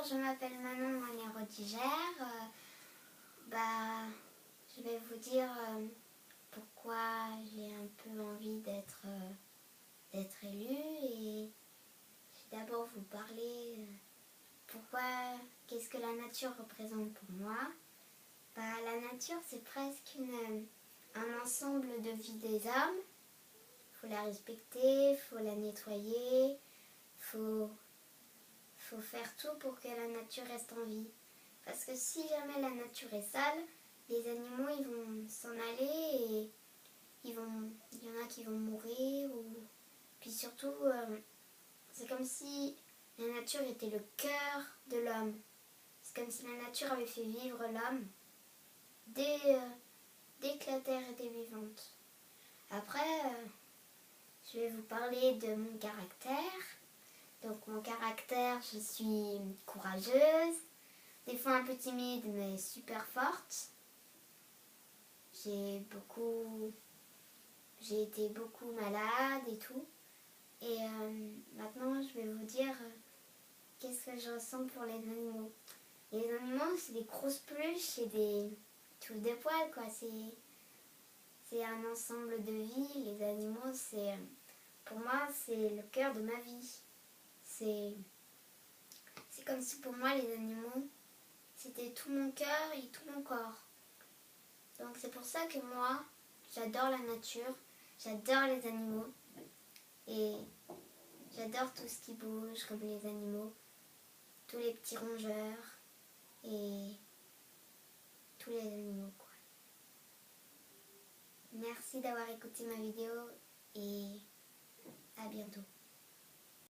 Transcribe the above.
Bonjour, je m'appelle Manon, neurodigère. Je vais vous dire pourquoi j'ai un peu envie d'être élue et je vais d'abord vous parler qu'est-ce que la nature représente pour moi. La nature, c'est presque un ensemble de vie des hommes. Il faut la respecter, il faut la nettoyer, il faut faire tout pour que la nature reste en vie. Parce que si jamais la nature est sale, les animaux ils vont s'en aller et il y en a qui vont mourir. Puis surtout, c'est comme si la nature était le cœur de l'homme. C'est comme si la nature avait fait vivre l'homme dès que la terre était vivante. Après, je vais vous parler de mon caractère. Donc mon caractère, je suis courageuse, des fois un peu timide mais super forte. J'ai été beaucoup malade et tout. Et maintenant je vais vous dire qu'est-ce que je ressens pour les animaux. Les animaux, c'est des grosses peluches et des poils quoi. C'est un ensemble de vie. Les animaux, pour moi, c'est le cœur de ma vie. C'est comme si pour moi les animaux, c'était tout mon cœur et tout mon corps. Donc c'est pour ça que moi, j'adore la nature, j'adore les animaux et j'adore tout ce qui bouge comme les animaux, tous les petits rongeurs et tous les animaux quoi. Merci d'avoir écouté ma vidéo et à bientôt.